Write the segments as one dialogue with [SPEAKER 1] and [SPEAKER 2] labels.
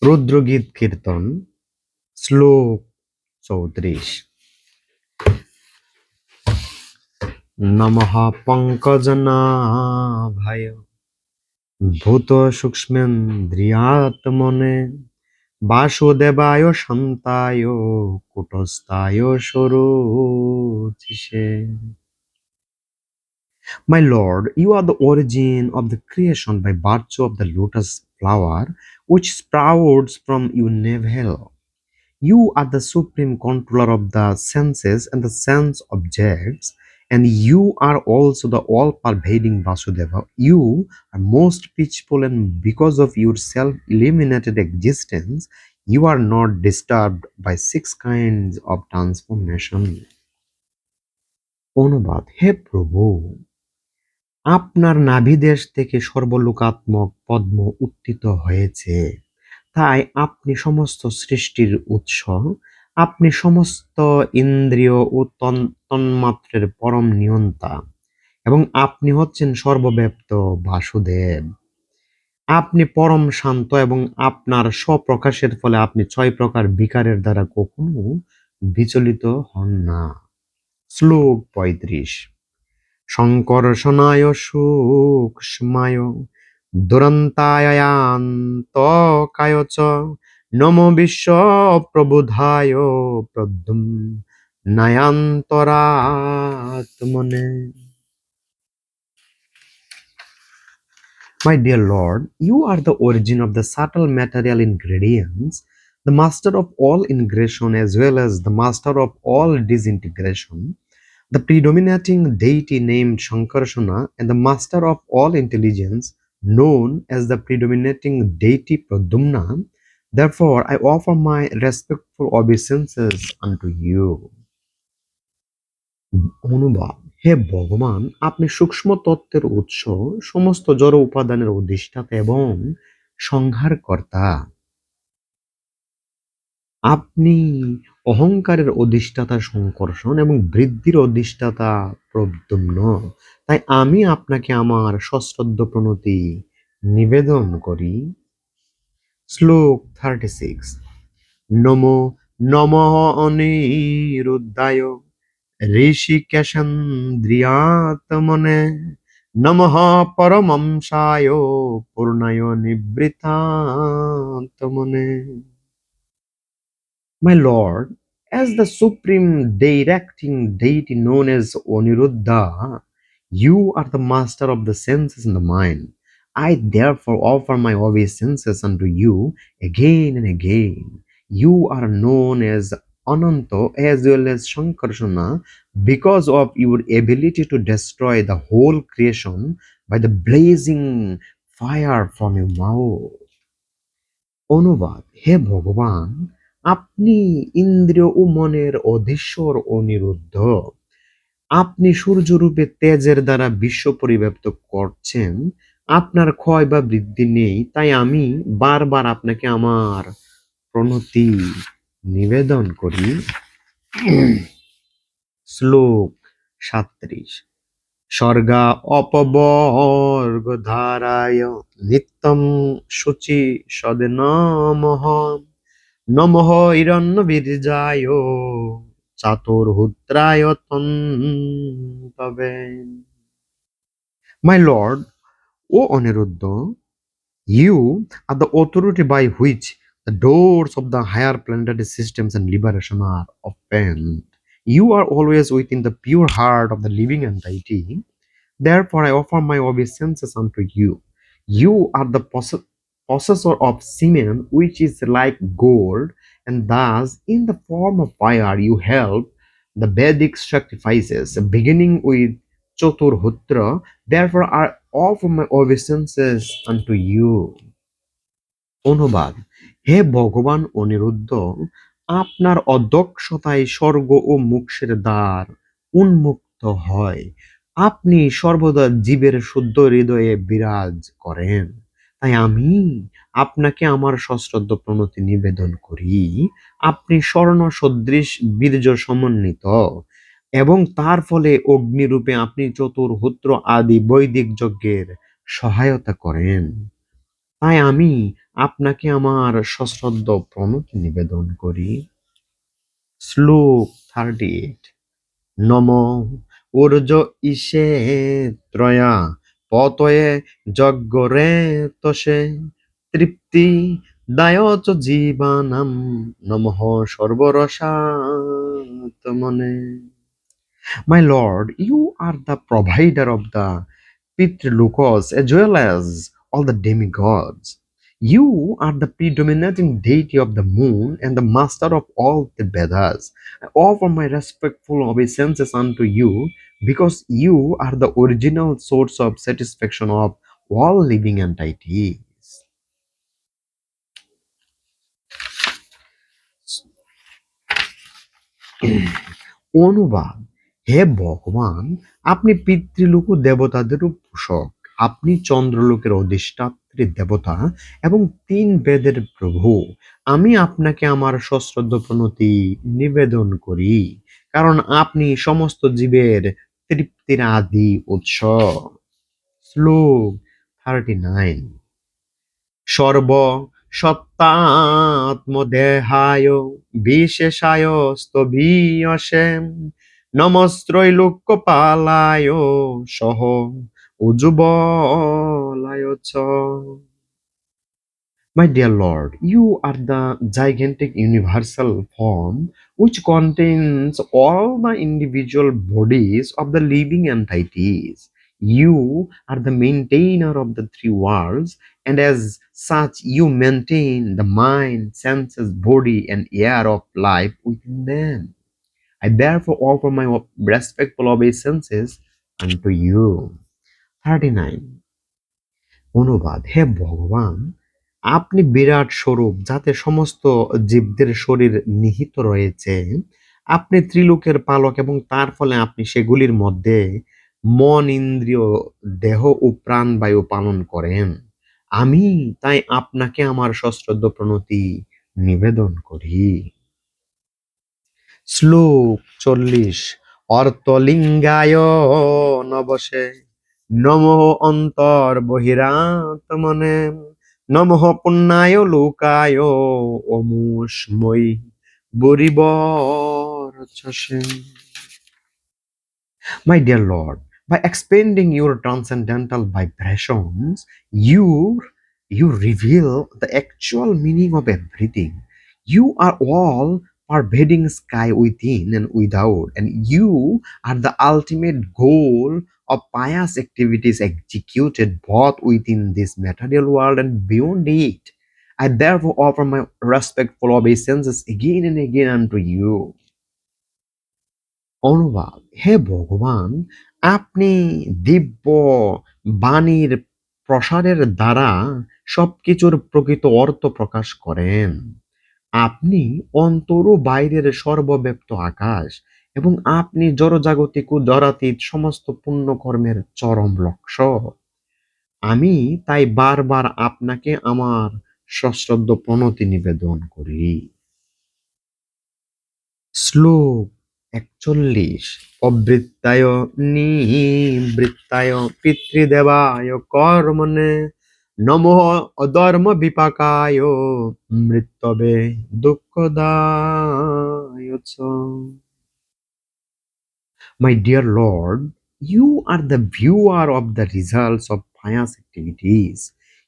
[SPEAKER 1] রুদ্রগীত কীর্তন শ্লোক ৩৪। নমঃ পঙ্কজনাভায় ভূত সূক্ষ্মেন্দ্রিয়াত্মনে বাসুদেবায় শান্তায় কুটস্থায় সরোজিষে। My Lord, you are the origin of the creation by virtue of the lotus flower which sprouts from your navel. You are the supreme controller of the senses and the sense objects, and you are also the all-pervading Vasudeva. You are most peaceful, and because of your self-eliminated existence, you are not disturbed by six kinds of transformation. অনুবাদ: হে প্রভু, আপনার নাভিদেশ থেকে সর্বলোকাত্মক পদ্ম উত্থিত হয়েছে, তাই আপনি সমস্ত সৃষ্টির উৎস, আপনি সমস্ত ইন্দ্রিয় ও তন্মাত্রের পরম নিয়ন্তা, এবং আপনি হচ্ছেন সর্বব্যাপ্ত বাসুদেব। আপনি পরম শান্ত এবং আপনার স্বপ্রকাশের ফলে আপনি ৬ প্রকার বিকারের দ্বারা কখনো বিচলিত হন না। শ্লোক ৩৫। শঙ্কর্ষণায় সূক্ষ্মায় দুরন্তায়ান্তকায় চ নমো বিশ্বপ্রবুধায় প্রদ্যুম্নায়ান্তরাত্মনে। My dear Lord, you are the origin of the subtle material ingredients, the master of all ingression as well as the master of all disintegration, the predominating deity named Shankarshana, and the master of all intelligence known as the predominating deity Pradyumna. Therefore, I offer my respectful obeisances unto you. অনুবাদ: হে ভগবান, আপনি সূক্ষ্ম তত্ত্বের উৎস, সমস্ত জড় উপাদানের অধিষ্ঠাতা এবং সংহারকর্তা। আপনি অহংকারের অধিষ্ঠাতা সংকর্ষণ এবং বৃদ্ধির অধিষ্ঠাতা প্রদ্যুম্ন। তাই আমি আপনাকে আমার সশ্রদ্ধ প্রণতি নিবেদন করি। শ্লোক 36। নমো নমঃ অনিরুদ্ধায় ঋষিকেশেন্দ্রিয়াত্মনে নমঃ পরমংসায় পূর্ণায় নিবৃত্তাত্মনে। My Lord, as the supreme directing deity known as Aniruddha, you are the master of the senses and the mind. I therefore offer my obeisances unto you again and again. You are known as Ananta as well as Shankarshana because of your ability to destroy the whole creation by the blazing fire from your mouth. অনুবাদ: হে ভগবান, আপনি ইন্দ্রিয় ও মনের অধীশ্বর অনিরুদ্ধ। আপনি সূর্যরূপে তেজের দ্বারা বিশ্ব পরিব্যাপ্ত করছেন। আপনার ক্ষয় বা বৃদ্ধি নেই, তাই আমি বারবার আপনাকে আমার প্রণতি নিবেদন করি। শ্লোক 37। স্বর্গা অপবর্গ ধারায় নিত্যম শুচি সদে নমঃ নমঃ হিরণ্যবীর্যায় চাতুর্হুত্রায় তবে। My Lord, O Aniruddha, you are the authority by which the doors of the higher planetary systems and liberation are opened. You are always within the pure heart of the living entity. Therefore, I offer my obeisances unto you. You are the possessor of semen, which is like gold, and thus, in the form of fire, you help the Vedic sacrifices, beginning with Chaturhutra. Therefore, I offer my obeisances unto you. অনুবাদ: হে ভগবান অনিরুদ্ধ, আপনার অধ্যক্ষতায় স্বর্গ ও মোক্ষের দ্বার উন্মুক্ত হয়। আপনি সর্বদা জীবের শুদ্ধ হৃদয়ে বিরাজ করেন। তাই আমি আপনাকে আমার সশ্রদ্ধ প্রণতি নিবেদন করি। আপনি স্বর্ণ সদৃশ বীর্য সমন্বিত এবং তার ফলে অগ্নিরূপে আপনি চতুর্হুত্র আদি বৈদিক যজ্ঞের সহায়তা করেন। তাই আমি আপনাকে আমার সশ্রদ্ধ প্রণতি নিবেদন করি। শ্লোক 38। নম ঊর্জ ঈশে ত্রয়া পতয়ে যজ্ঞরে তসে তৃপ্তি দায় চ জীবানাম নমঃ সর্বরসাত্মনে। My Lord, you are the provider of the Pitralokos as well as all the demigods. You are the predominating deity of the moon and the master of all the Vedas. I offer my respectful obeisances unto you because you are the original source of satisfaction of all living entities. অনুবাদ: হে ভগবান, আপনি পিতৃলোক ও দেবতাদেরও পোষক, আপনি চন্দ্রলোকের অধিষ্ঠাত্রী দেবতা এবং তিন বেদের প্রভু। আমি আপনাকে আমার সশ্রদ্ধ প্রণতি নিবেদন করি, কারণ আপনি সমস্ত জীবের তৃপ্তির আদি উৎস। শ্লোক 39। সর্ব সত্তাত্মদেহায় বিশেষায় স্তবীয়সে নমস্ত্রৈলোক্যপালায় সহ উজ্জ্বলায় চ। My dear Lord, you are the gigantic universal form which contains all the individual bodies of the living entities. You are the maintainer of the three worlds, and as such, you maintain the mind, senses, body, and air of life within them. I therefore offer my respectful obeisances unto you. 39. অনুবাদ: হে ভগবান, আপনি বিরাট স্বরূপ যাতে সমস্ত জীবদের শরীর নিহিত রয়েছে। আপনি ত্রিলোকের পালক এবং তার ফলে আপনি সেগুলির মধ্যে মন, ইন্দ্রিয়, দেহ ও প্রাণবায়ু পালন করেন। আমি তাই আপনাকে আমার সশ্রদ্ধ প্রণতি নিবেদন করি। শ্লোক 40। অর্থলিঙ্গায় নবশে নমঃ অন্তর বহিরাত্মনে নমঃ পুণ্যায় লোকায় অমুষ্ময়ী বরিবর্চসে। My dear Lord, by expanding your transcendental vibrations, you reveal the actual meaning of everything. You are all pervading sky within and without, and you are the ultimate goal of pious activities executed both within this material world and beyond it. I therefore offer my respectful obeisances again and again unto you. অনুবাদ: হে ভগবান, আপনি দিব্য বাণীর প্রসারের দ্বারা সবকিছুর প্রকৃত অর্থ প্রকাশ করেন। আপনি অন্তর ও বাইরের সর্বব্যাপ্ত আকাশ এবং আপনি জড়জাগতিক ও জড়াতীত সমস্ত পুণ্যকর্মের চরম লক্ষ্য। আমি তাই বারবার আপনাকে আমার সশ্রদ্ধ প্রণতি নিবেদন করি। শ্লোক 41। অবৃত্তায় নিবৃত্তায় পিতৃদেবায় কর্মণে নমঃ অধর্ম বিপাকায় মৃত্যবে দুঃখদায় চ। My dear Lord, you are the viewer of the results of pious activities.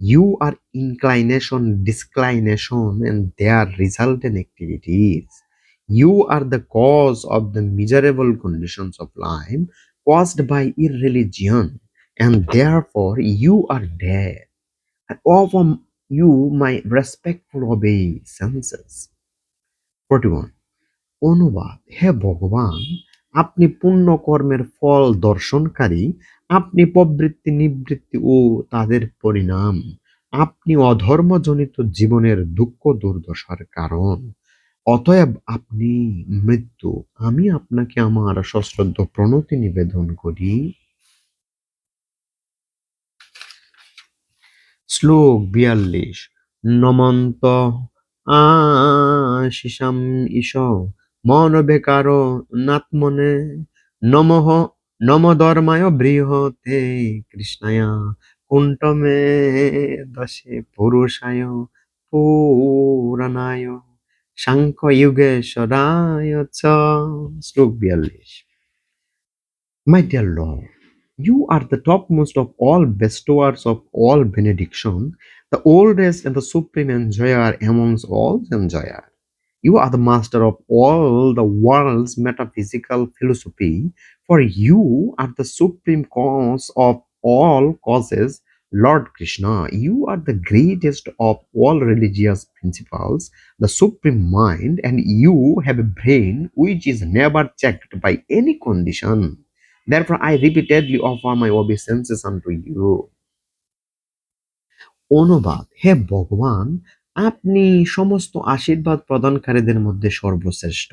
[SPEAKER 1] You are inclination, disclination, and their resultant activities. You are the cause of the miserable conditions of life caused by irreligion, and therefore you are dead. I offer you my respectful obeisances. 41. অনুবাদ: হে ভগবান, আপনি পুণ্যকর্মের ফল দর্শনকারী, আপনি প্রবৃত্তি, নিবৃত্তি ও তাদের পরিণাম, আপনি অধর্মজনিত জীবনের দুঃখ দুর্দশার কারণ। অতএব আপনি মৃত্যু। আমি আপনাকে আমার সশ্রদ্ধ প্রণতি নিবেদন করি। শ্লোক 42। নমন্ত আশিসাম ঈশ মন বেকার নাত্মনে নমঃ নম ধর্মায় বৃহতে কৃষ্ণায়া কুণ্ঠমে দশে পুরুষায় পুরাণায় সাংখ্য যোগেশ্বরায় চ। শ্লোক 42। My dear Lord, you are the topmost of all bestowers of all benediction, the oldest and the supreme enjoyer amongst all enjoyer. You are the master of all the world's metaphysical philosophy, for you are the supreme cause of all causes. Lord Krishna, you are the greatest of all religious principles, the supreme mind, and you have a brain which is never checked by any condition. Therefore, I repeatedly offer my obeisances unto you. অনুবাদ: হে ভগবান, আপনি সমস্ত আশীর্বাদ প্রদানকারীদের মধ্যে সর্বশ্রেষ্ঠ,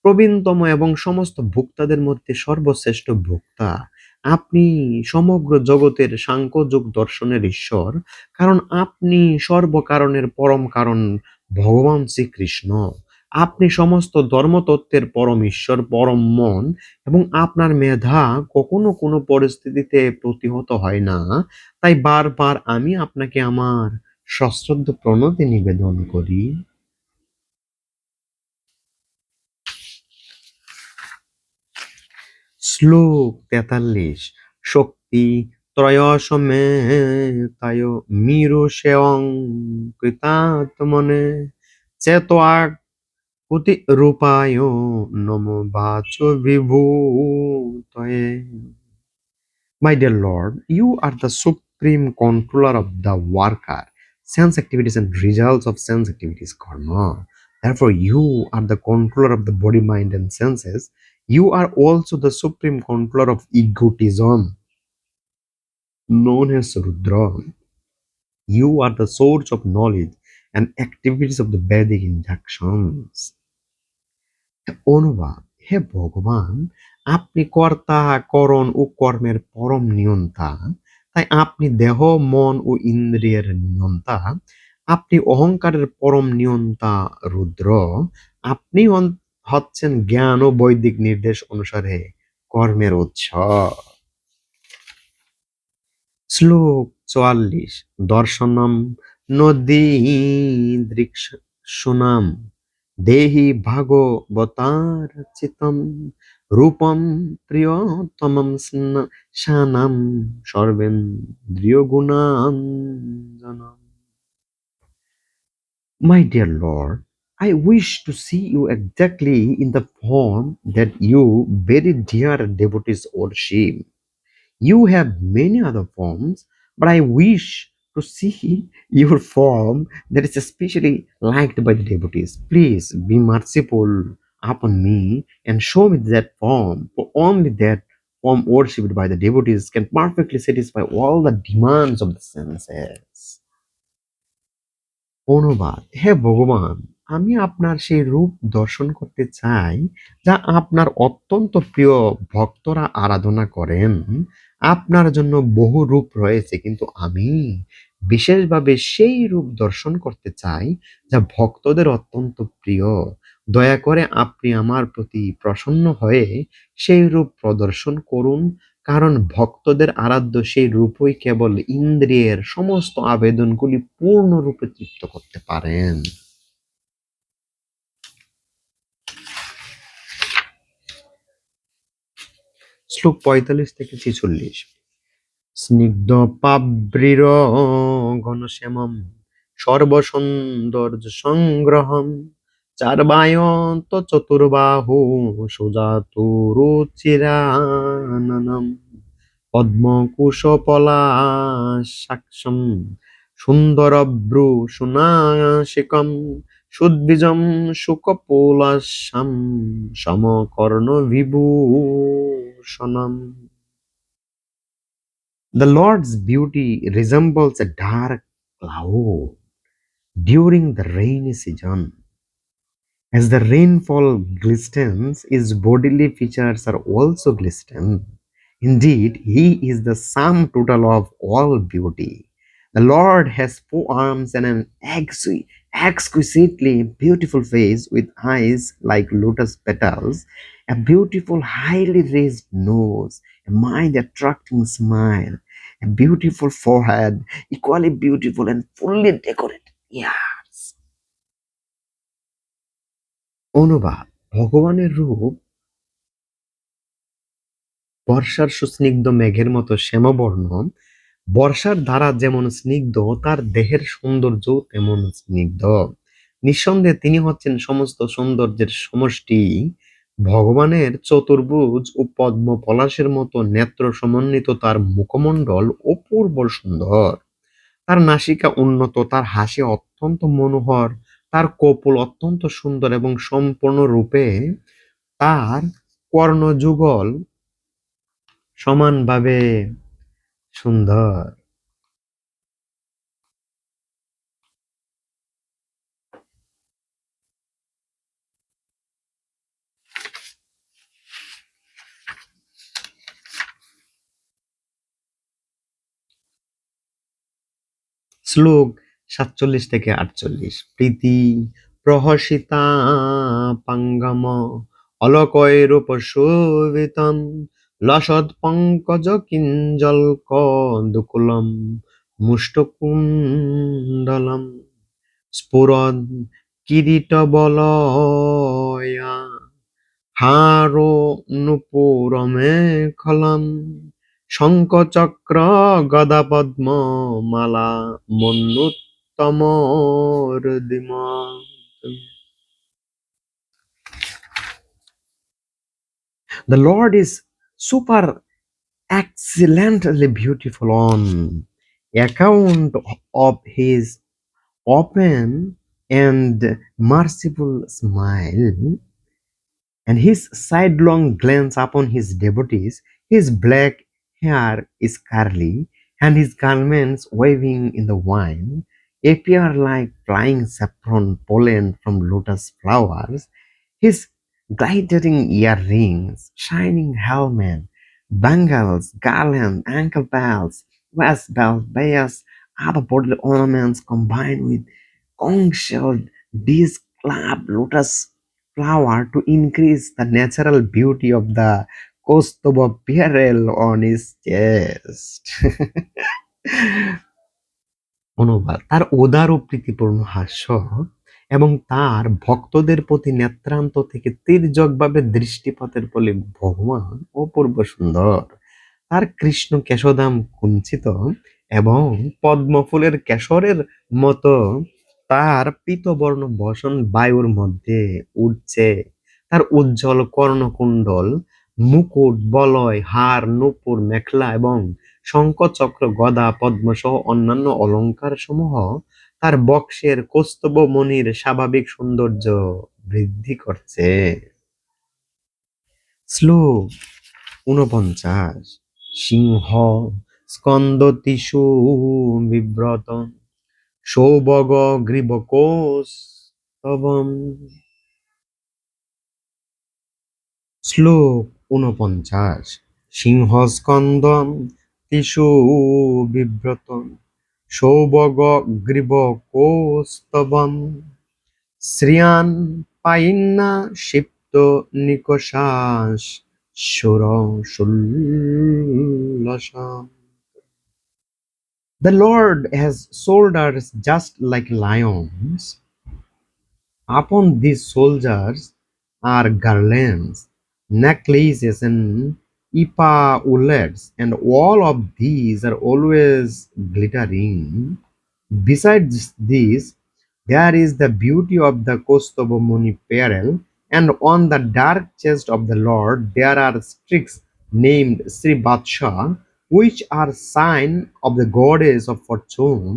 [SPEAKER 1] প্রবীণতম এবং সমস্ত ভোক্তাদের মধ্যে সর্বশ্রেষ্ঠ ভোক্তা। আপনি সমগ্র জগতের সাংখ্যযোগ দর্শনের ঈশ্বর, কারণ আপনি সর্বকারণের পরম কারণ ভগবান শ্রীকৃষ্ণ। আপনি সমস্ত ধর্মতত্ত্বের পরম ঈশ্বর, পরম মন, এবং আপনার মেধা কখনো কোনো পরিস্থিতিতে প্রতিহত হয় না। তাই বারবার আমি আপনাকে আমার সশ্রদ্ধ প্রণতি নিবেদন করি। শ্লোক 43। শক্তি ত্রয়সমেতায় মিরুষেয়ং কৃতাত্মনে চেতোয়াক কোটি রূপায় নম বাচ বিভূতয়ে। My dear Lord, you are the supreme controller of the worker, sense activities and results of sense activities, karma. Therefore, you are the controller of the body, mind, and senses. You are also the supreme controller of egotism, known as Rudra. You are the source of knowledge and activities of the Vedic injunctions. অনুবাদ: হে ভগবান, আপনি কর্তা, করণ ও কর্মের পরম নিয়ন্তা। তাই আপনি দেহ, মন ও ইন্দ্রিয়ের নিয়ন্তা। আপনি অহংকারের পরম নিয়ন্তা রুদ্র। আপনি হচ্ছেন জ্ঞান ও বৈদিক নির্দেশ অনুসারে কর্মের উৎস। শ্লোক 44। দর্শনম নদী দৃক্সুনাম দেহি ভাগবতার চিতম Rupam প্রিয়তমম শানাম সর্বেন্দ্রিয় গুণাঞ্জনম। My dear Lord, I wish to see you exactly in the form that you very dear devotees worship. You have many other forms, but I wish to see your form that is especially liked by the devotees. Please be merciful upon me and show me that form, for only that form worshipped by the devotees can perfectly satisfy all the demands of the senses. অনুবাদ: হে ভগবান, আমি আপনার সেই রূপ দর্শন করতে চাই যা আপনার অত্যন্ত প্রিয় ভক্তরা আরাধনা করেন। আপনার জন্য বহু রূপ রয়েছে, কিন্তু আমি বিশেষভাবে সেই রূপ দর্শন করতে চাই যা ভক্তদের অত্যন্ত প্রিয়। দয়া করে আপনি আমার প্রতি প্রসন্ন হয়ে সেই রূপ প্রদর্শন করুন, কারণ ভক্তদের আরাধ্য সেই রূপই কেবল ইন্দ্রিয়ের সমস্ত আবেদনগুলি পূর্ণরূপে তৃপ্ত করতে পারেন। শ্লোক 45 থেকে 46। স্নিগ্ধ পাব্রীর ঘনশ্যামম সর্বসৌন্দর্য সংগ্রহম চার্বায়ন্ত চতুর্বাহু সুজাতুরুচিরাননম পদ্মকুশপলাশাক্ষম সুন্দরভ্রু সুনাসিকম সুদ্বিজম শুকপোলাশাম সমকর্ণ বিভূষণম। The Lord's beauty resembles a dark cloud during the rainy season. As the rainfall glistens, his bodily features are also glisten. Indeed, he is the sum total of all beauty. The Lord has four arms and an exquisitely beautiful face with eyes like lotus petals, a beautiful, highly raised nose, a mind attracting smile, a beautiful forehead, equally beautiful and fully decorated. Yes. অনুবাদ: ভগবানের রূপ বর্ষার সুস্নিগ্ধ মেঘের মতো শ্যামবর্ণ। বর্ষার ধারা যেমন স্নিগ্ধ, তার দেহের সৌন্দর্য তেমন স্নিগ্ধ। নিঃসন্দেহে তিনি হচ্ছেন সমস্ত সৌন্দর্যের সমষ্টি। ভগবানের চতুর্ভুজ ও পদ্ম পলাশের মতো নেত্র সমন্বিত তার মুখমণ্ডল অপূর্ব সুন্দর। তার নাসিকা উন্নত, তার হাসি অত্যন্ত মনোহর, তার কপোল অত্যন্ত সুন্দর এবং সম্পূর্ণরূপে তার কর্ণযুগল সমানভাবে সুন্দর। শ্লোক ৪৭ থেকে ৪৮। প্রীতি প্রহসিতা পাঙ্গম অলকৈরূপশোভিতম লসৎ পঙ্কজ কিঞ্জলক দুকুলম মুষ্টকুণ্ডলম স্ফুরদ কিরীটবলয়া হারো নূপুরমেখলম শঙ্খচক্র গদাপদ্ম মালা মন্যুত্তমোর্দিমা। The Lord is super excellently beautiful on account of his open and merciful smile and his sidelong glance upon his devotees. His black hair is curly, and his garments waving in the wind appear like flying saffron pollen from lotus flowers. His glittering earrings, shining helmet, bangles, garlands, ankle belts, waist belts, bias, other body ornaments combined with conch-shelled disc-clad lotus flower to increase the natural beauty of the Kostoba apparel on his chest. অনুবাদ: তার উদার ও প্রীতিপূর্ণ হাস্য এবং তার ভক্তদের প্রতি নেত্রান্ত থেকে তির্যকভাবে দৃষ্টিপাতের ফলে ভগবান অপূর্ব সুন্দর। তার কৃষ্ণ কেশদাম কুঞ্চিত এবং পদ্মফুলের কেশরের মতো তার পীতবর্ণ বসন বায়ুর মধ্যে উঠছে। তার উজ্জ্বল কর্ণকুণ্ডল, মুকুট, বলয়, হার, নূপুর, মেখলা এবং শঙ্খচক্র, গদা, পদ্ম সহ অন্যান্য অলঙ্কার সমূহ তার বক্ষের কৌস্তুভ মণির স্বাভাবিক সৌন্দর্য বৃদ্ধি করছে। শ্লোক ৪৯। সিংহ স্কন্দতিষু বিব্রত সৌবগ গ্রীবকৌস্তবম। শ্লোক ৪৯। সিংহ স্কন্দম তিষু বিব্রত সৌবগ গ্রীবকৌস্তবম শ্রিয়ান পায়িন্না ক্ষিপ্ত নিকষাস সুর শুল্লসম। The Lord has shoulders just like lions. Upon these shoulders are garlands, necklaces, and epaulets, and all of these are always glittering. Besides this, there is the beauty of the Kostobomuni apparel, and on the dark chest of the Lord there are streaks named Sri Batsha, which are sign of the goddess of fortune.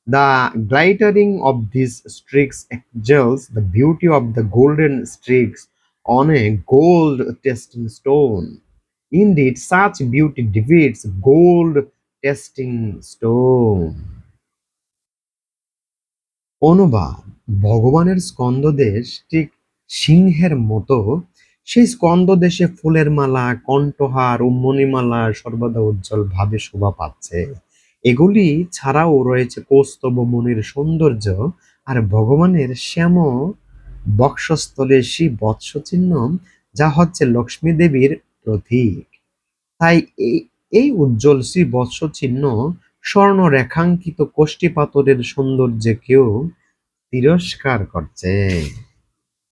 [SPEAKER 1] The glittering of these streaks exalts the beauty of the golden streaks on a gold testing stone. Indeed, such beauty defeats gold testing stone. অনুবাদ: ভগবানের স্কন্দদেশ ঠিক সিংহের মতো। সেই স্কন্দদেশে ফুলের মালা, কণ্ঠহার ও মণিমালা সর্বদা উজ্জ্বল ভাবে শোভা পাচ্ছে। এগুলি ছাড়াও রয়েছে কৌস্তব মণির সৌন্দর্য আর ভগবানের শ্যাম বক্ষস্থলে সেই বৎস চিহ্ন, যা হচ্ছে লক্ষ্মী দেবীর প্রতীক। তাই এই এই উজ্জ্বল শ্রীবৎস চিহ্ন স্বর্ণ রেখাঙ্কিত কোষ্ঠী পাথরের সৌন্দর্যকেও তিরস্কার করছে।